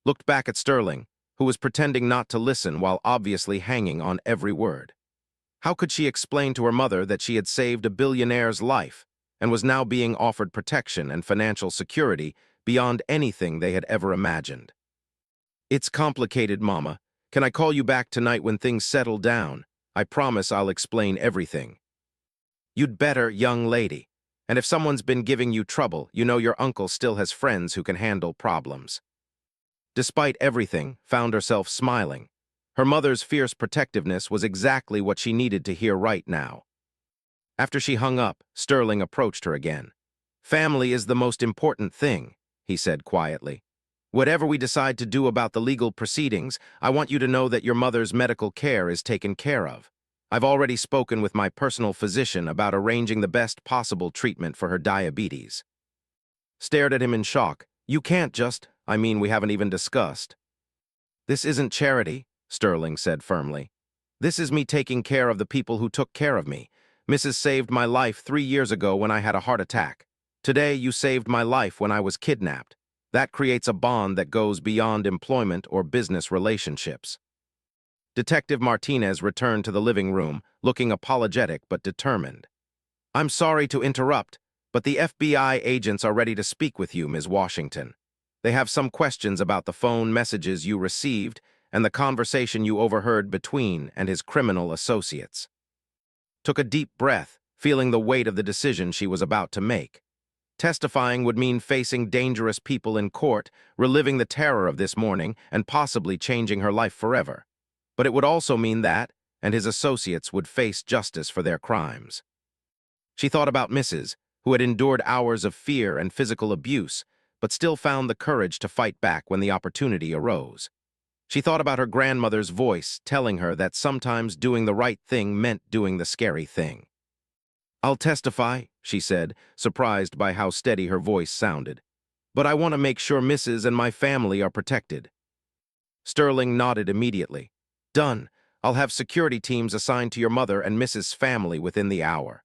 Looked back at Sterling, who was pretending not to listen while obviously hanging on every word. How could she explain to her mother that she had saved a billionaire's life? and was now being offered protection and financial security beyond anything they had ever imagined. "It's complicated, Mama. Can I call you back tonight when things settle down? I promise I'll explain everything." "You'd better, young lady. And if someone's been giving you trouble, you know your uncle still has friends who can handle problems." Despite everything, found herself smiling. Her mother's fierce protectiveness was exactly what she needed to hear right now. After she hung up, Sterling approached her again. "Family is the most important thing," he said quietly. "Whatever we decide to do about the legal proceedings, I want you to know that your mother's medical care is taken care of. I've already spoken with my personal physician about arranging the best possible treatment for her diabetes." Stared at him in shock. "You can't just, we haven't even discussed." "This isn't charity," Sterling said firmly. "This is me taking care of the people who took care of me. Mrs. saved my life 3 years ago when I had a heart attack. Today, you saved my life when I was kidnapped. That creates a bond that goes beyond employment or business relationships." Detective Martinez returned to the living room, looking apologetic but determined. "I'm sorry to interrupt, but the FBI agents are ready to speak with you, Ms. Washington. They have some questions about the phone messages you received and the conversation you overheard between and his criminal associates." Took a deep breath, feeling the weight of the decision she was about to make. Testifying would mean facing dangerous people in court, reliving the terror of this morning, and possibly changing her life forever. But it would also mean that, and his associates would face justice for their crimes. She thought about Mrs., who had endured hours of fear and physical abuse, but still found the courage to fight back when the opportunity arose. She thought about her grandmother's voice telling her that sometimes doing the right thing meant doing the scary thing. "I'll testify," she said, surprised by how steady her voice sounded. "But I want to make sure Mrs. and my family are protected." Sterling nodded immediately. "Done. I'll have security teams assigned to your mother and Mrs.'s family within the hour."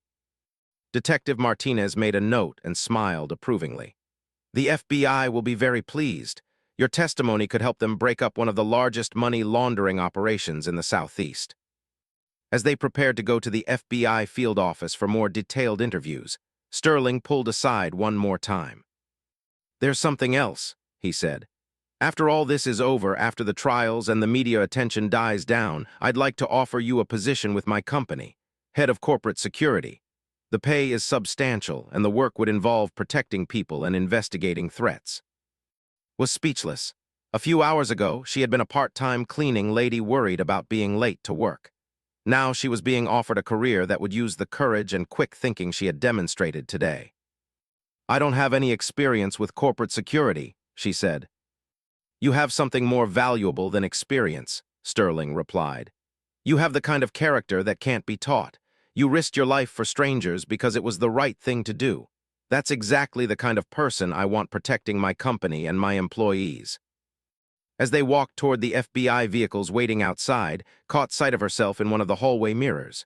Detective Martinez made a note and smiled approvingly. "The FBI will be very pleased. Your testimony could help them break up one of the largest money laundering operations in the Southeast." As they prepared to go to the FBI field office for more detailed interviews, Sterling pulled aside one more time. "There's something else," he said. "After all this is over, after the trials and the media attention dies down, I'd like to offer you a position with my company, head of corporate security. The pay is substantial, and the work would involve protecting people and investigating threats." Was speechless. A few hours ago, she had been a part-time cleaning lady worried about being late to work. Now she was being offered a career that would use the courage and quick thinking she had demonstrated today. "I don't have any experience with corporate security," she said. "You have something more valuable than experience," Sterling replied. "You have the kind of character that can't be taught. You risked your life for strangers because it was the right thing to do. That's exactly the kind of person I want protecting my company and my employees." As they walked toward the FBI vehicles waiting outside, caught sight of herself in one of the hallway mirrors.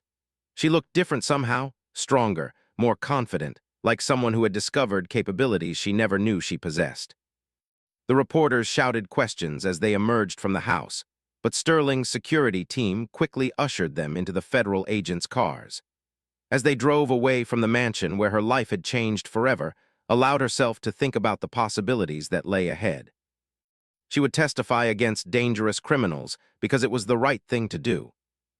She looked different somehow, stronger, more confident, like someone who had discovered capabilities she never knew she possessed. The reporters shouted questions as they emerged from the house, but Sterling's security team quickly ushered them into the federal agents' cars. As they drove away from the mansion where her life had changed forever, allowed herself to think about the possibilities that lay ahead. She would testify against dangerous criminals because it was the right thing to do.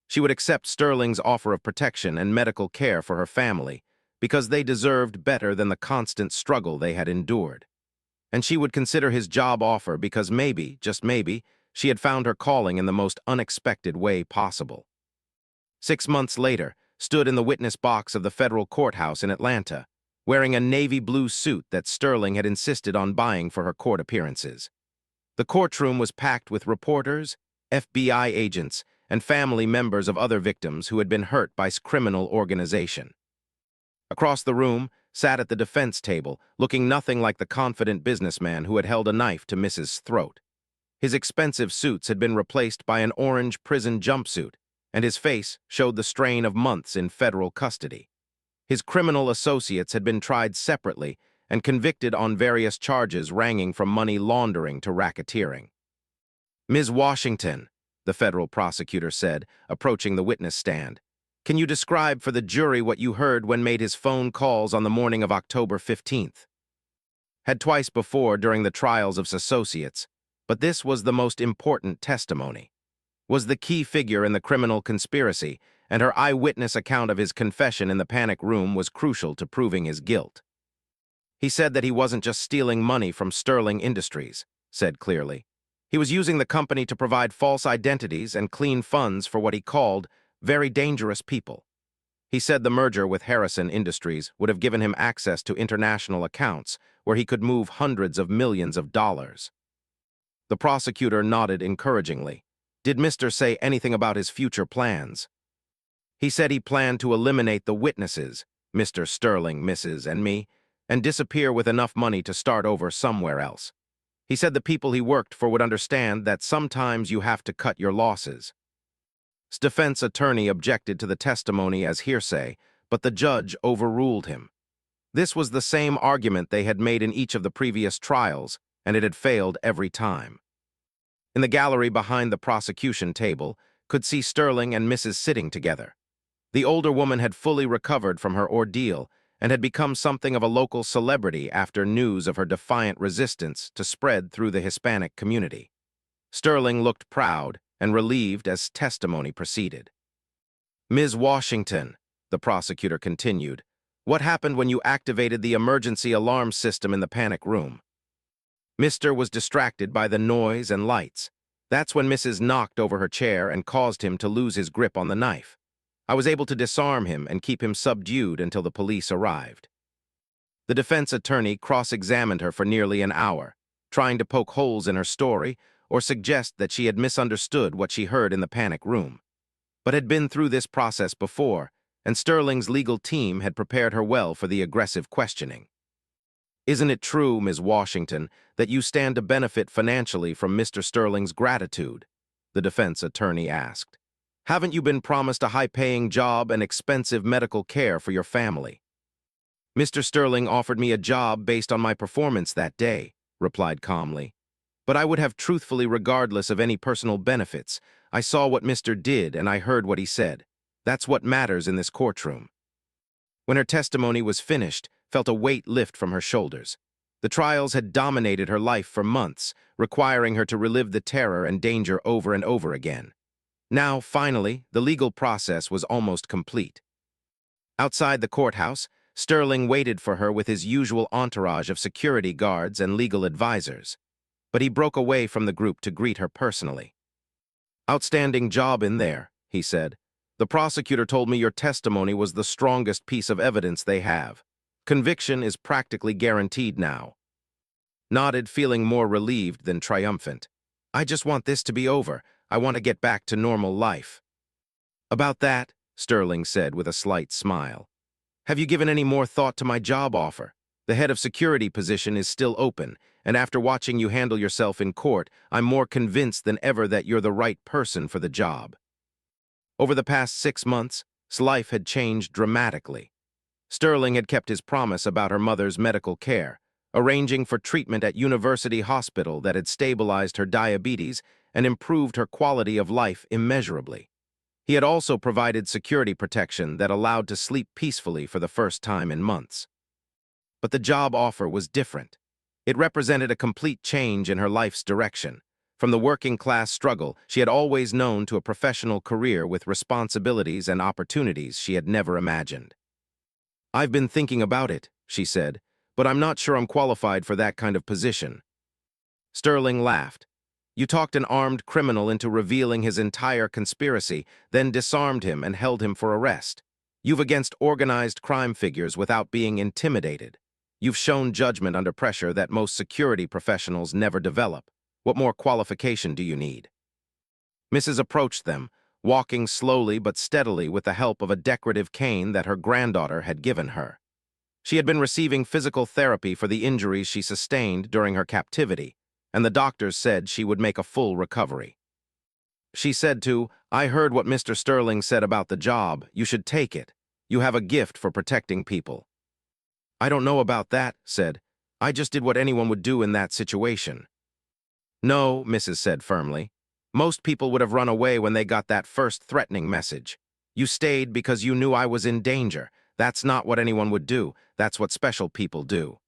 She would accept Sterling's offer of protection and medical care for her family because they deserved better than the constant struggle they had endured. And she would consider his job offer because maybe, just maybe, she had found her calling in the most unexpected way possible. 6 months later, stood in the witness box of the federal courthouse in Atlanta, wearing a navy blue suit that Sterling had insisted on buying for her court appearances. The courtroom was packed with reporters, FBI agents, and family members of other victims who had been hurt by criminal organization. Across the room, sat at the defense table, looking nothing like the confident businessman who had held a knife to Mrs.'s throat. His expensive suits had been replaced by an orange prison jumpsuit, and his face showed the strain of months in federal custody. His criminal associates had been tried separately and convicted on various charges ranging from money laundering to racketeering. "Ms. Washington," the federal prosecutor said, approaching the witness stand, Can you describe for the jury what you heard when made his phone calls on the morning of October 15th? Had twice before during the trials of his associates, but this was the most important testimony. Was the key figure in the criminal conspiracy, and her eyewitness account of his confession in the panic room was crucial to proving his guilt. He said that he wasn't just stealing money from Sterling Industries, said clearly. He was using the company to provide false identities and clean funds for what he called very dangerous people. He said the merger with Harrison Industries would have given him access to international accounts where he could move hundreds of millions of dollars. The prosecutor nodded encouragingly. Did Mr. say anything about his future plans? He said he planned to eliminate the witnesses, Mr. Sterling, Mrs. and me, and disappear with enough money to start over somewhere else. He said the people he worked for would understand that sometimes you have to cut your losses. His defense attorney objected to the testimony as hearsay, but the judge overruled him. This was the same argument they had made in each of the previous trials, and it had failed every time. In the gallery behind the prosecution table, could see Sterling and Mrs. sitting together. The older woman had fully recovered from her ordeal and had become something of a local celebrity after news of her defiant resistance to spread through the Hispanic community. Sterling looked proud and relieved as testimony proceeded. Ms. Washington, the prosecutor continued, what happened when you activated the emergency alarm system in the panic room? Mr. was distracted by the noise and lights. That's when Mrs. knocked over her chair and caused him to lose his grip on the knife. I was able to disarm him and keep him subdued until the police arrived. The defense attorney cross-examined her for nearly an hour, trying to poke holes in her story or suggest that she had misunderstood what she heard in the panic room, but had been through this process before, and Sterling's legal team had prepared her well for the aggressive questioning. Isn't it true, Ms. Washington, that you stand to benefit financially from Mr. Sterling's gratitude? The defense attorney asked. Haven't you been promised a high-paying job and expensive medical care for your family? Mr. Sterling offered me a job based on my performance that day, replied calmly. But I would have truthfully regardless of any personal benefits. I saw what Mr. did and I heard what he said. That's what matters in this courtroom. When her testimony was finished, felt a weight lift from her shoulders. The trials had dominated her life for months, requiring her to relive the terror and danger over and over again. Now, finally, the legal process was almost complete. Outside the courthouse, Sterling waited for her with his usual entourage of security guards and legal advisors. But he broke away from the group to greet her personally. Outstanding job in there, he said. The prosecutor told me your testimony was the strongest piece of evidence they have. Conviction is practically guaranteed now. Nodded, feeling more relieved than triumphant. I just want this to be over. I want to get back to normal life. About that, Sterling said with a slight smile. Have you given any more thought to my job offer? The head of security position is still open, and after watching you handle yourself in court, I'm more convinced than ever that you're the right person for the job. Over the past 6 months, his life had changed dramatically. Sterling had kept his promise about her mother's medical care, arranging for treatment at University Hospital that had stabilized her diabetes and improved her quality of life immeasurably. He had also provided security protection that allowed to sleep peacefully for the first time in months. But the job offer was different. It represented a complete change in her life's direction. From the working-class struggle she had always known to a professional career with responsibilities and opportunities she had never imagined. I've been thinking about it, she said, but I'm not sure I'm qualified for that kind of position. Sterling laughed. You talked an armed criminal into revealing his entire conspiracy, then disarmed him and held him for arrest. You've against organized crime figures without being intimidated. You've shown judgment under pressure that most security professionals never develop. What more qualification do you need? Mrs. approached them, walking slowly but steadily with the help of a decorative cane that her granddaughter had given her. She had been receiving physical therapy for the injuries she sustained during her captivity, and the doctors said she would make a full recovery. She said I heard what Mr. Sterling said about the job. You should take it. You have a gift for protecting people. I don't know about that, said. I just did what anyone would do in that situation. No, Mrs. said firmly. Most people would have run away when they got that first threatening message. You stayed because you knew I was in danger. That's not what anyone would do. That's what special people do."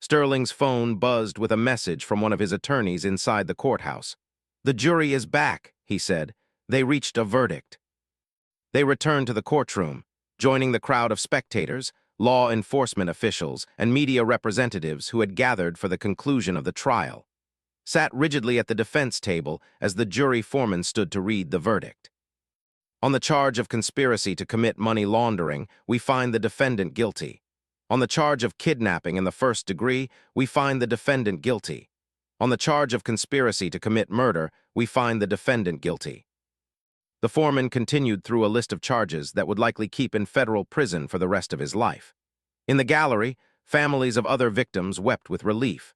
Sterling's phone buzzed with a message from one of his attorneys inside the courthouse. "The jury is back," he said. "They reached a verdict." They returned to the courtroom, joining the crowd of spectators, law enforcement officials, and media representatives who had gathered for the conclusion of the trial. Sat rigidly at the defense table as the jury foreman stood to read the verdict. On the charge of conspiracy to commit money laundering, we find the defendant guilty. On the charge of kidnapping in the first degree, we find the defendant guilty. On the charge of conspiracy to commit murder, we find the defendant guilty. The foreman continued through a list of charges that would likely keep in federal prison for the rest of his life. In the gallery, families of other victims wept with relief.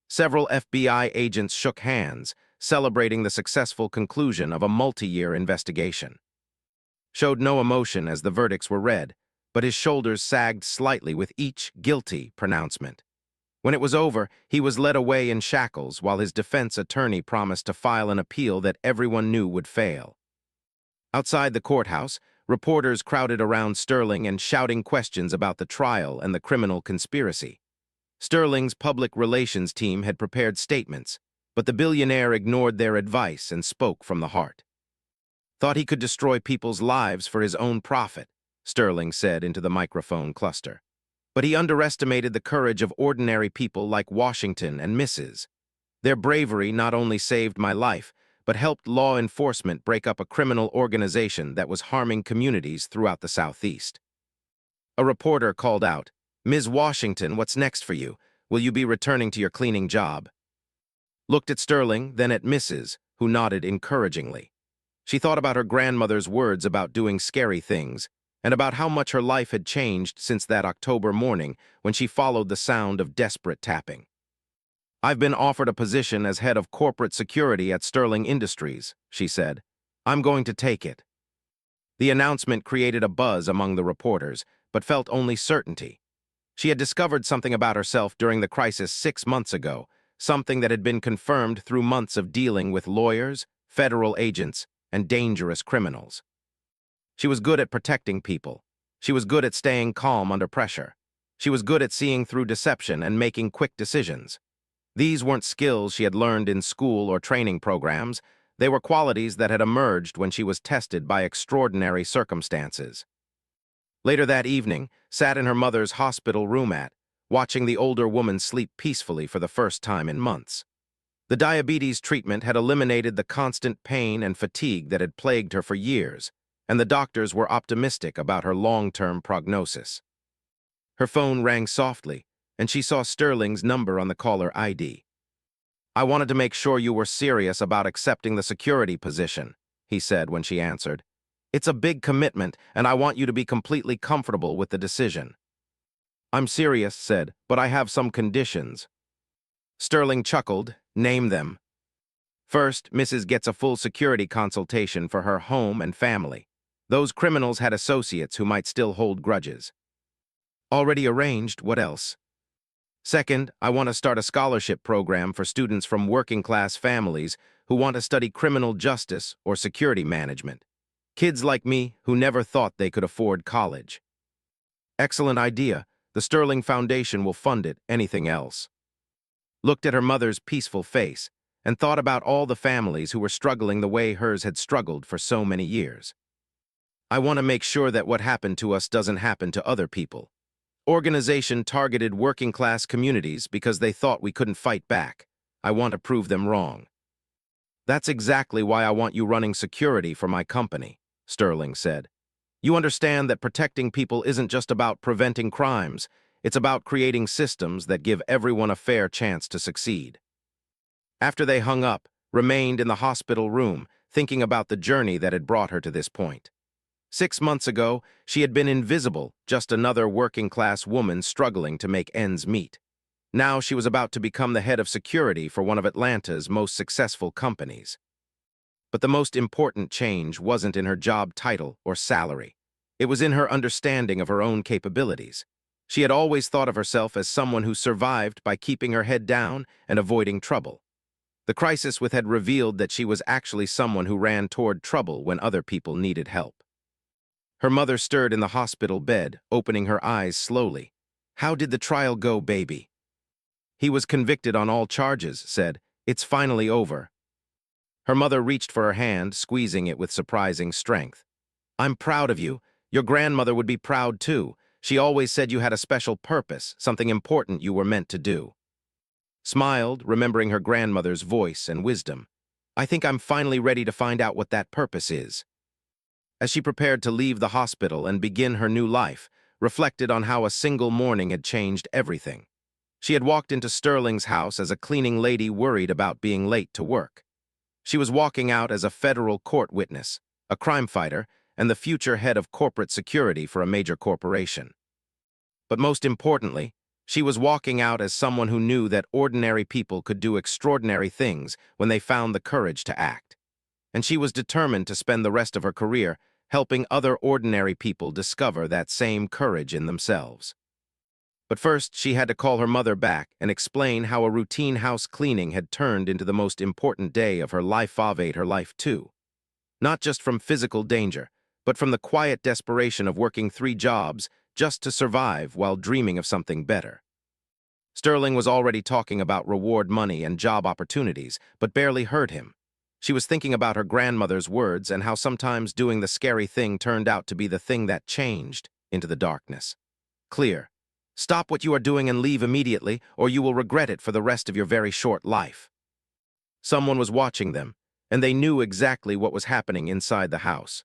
Several FBI agents shook hands, celebrating the successful conclusion of a multi-year investigation. Showed no emotion as the verdicts were read, but his shoulders sagged slightly with each guilty pronouncement. When it was over, he was led away in shackles while his defense attorney promised to file an appeal that everyone knew would fail. Outside the courthouse, reporters crowded around Sterling and shouting questions about the trial and the criminal conspiracy. Sterling's public relations team had prepared statements, but the billionaire ignored their advice and spoke from the heart. "Thought he could destroy people's lives for his own profit," Sterling said into the microphone cluster. "But he underestimated the courage of ordinary people like Washington and Mrs. Their bravery not only saved my life, but helped law enforcement break up a criminal organization that was harming communities throughout the Southeast." A reporter called out, "Ms. Washington, what's next for you? Will you be returning to your cleaning job?" Looked at Sterling, then at Mrs., who nodded encouragingly. She thought about her grandmother's words about doing scary things, and about how much her life had changed since that October morning when she followed the sound of desperate tapping. "I've been offered a position as head of corporate security at Sterling Industries," she said. "I'm going to take it." The announcement created a buzz among the reporters, but felt only certainty. She had discovered something about herself during the crisis 6 months ago, something that had been confirmed through months of dealing with lawyers, federal agents, and dangerous criminals. She was good at protecting people. She was good at staying calm under pressure. She was good at seeing through deception and making quick decisions. These weren't skills she had learned in school or training programs. They were qualities that had emerged when she was tested by extraordinary circumstances. Later that evening, sat in her mother's hospital room watching the older woman sleep peacefully for the first time in months. The diabetes treatment had eliminated the constant pain and fatigue that had plagued her for years, and the doctors were optimistic about her long-term prognosis. Her phone rang softly, and she saw Sterling's number on the caller ID. "I wanted to make sure you were serious about accepting the security position," he said when she answered. "It's a big commitment, and I want you to be completely comfortable with the decision." "I'm serious," said, "but I have some conditions." Sterling chuckled. "Name them." "First, Mrs. gets a full security consultation for her home and family. Those criminals had associates who might still hold grudges." "Already arranged. What else?" "Second, I want to start a scholarship program for students from working-class families who want to study criminal justice or security management. Kids like me who never thought they could afford college." "Excellent idea. The Sterling Foundation will fund it, anything else." Looked at her mother's peaceful face and thought about all the families who were struggling the way hers had struggled for so many years. "I want to make sure that what happened to us doesn't happen to other people. Organization targeted working-class communities because they thought we couldn't fight back. I want to prove them wrong." "That's exactly why I want you running security for my company," Sterling said. "You understand that protecting people isn't just about preventing crimes. It's about creating systems that give everyone a fair chance to succeed." After they hung up, remained in the hospital room, thinking about the journey that had brought her to this point. 6 months ago, she had been invisible, just another working-class woman struggling to make ends meet. Now she was about to become the head of security for one of Atlanta's most successful companies. But the most important change wasn't in her job title or salary. It was in her understanding of her own capabilities. She had always thought of herself as someone who survived by keeping her head down and avoiding trouble. The crisis had revealed that she was actually someone who ran toward trouble when other people needed help. Her mother stirred in the hospital bed, opening her eyes slowly. "How did the trial go, baby?" "He was convicted on all charges," said. "It's finally over." Her mother reached for her hand, squeezing it with surprising strength. "I'm proud of you. Your grandmother would be proud too. She always said you had a special purpose, something important you were meant to do." Smiled, remembering her grandmother's voice and wisdom. "I think I'm finally ready to find out what that purpose is." As she prepared to leave the hospital and begin her new life, reflected on how a single morning had changed everything. She had walked into Sterling's house as a cleaning lady worried about being late to work. She was walking out as a federal court witness, a crime fighter, and the future head of corporate security for a major corporation. But most importantly, she was walking out as someone who knew that ordinary people could do extraordinary things when they found the courage to act. And she was determined to spend the rest of her career helping other ordinary people discover that same courage in themselves. But first, she had to call her mother back and explain how a routine house cleaning had turned into the most important day of her life. Her life too. Not just from physical danger, but from the quiet desperation of working 3 jobs just to survive while dreaming of something better. Sterling was already talking about reward money and job opportunities, but barely heard him. She was thinking about her grandmother's words and how sometimes doing the scary thing turned out to be the thing that changed into the darkness. Clear. Stop what you are doing and leave immediately, or you will regret it for the rest of your very short life. Someone was watching them, and they knew exactly what was happening inside the house.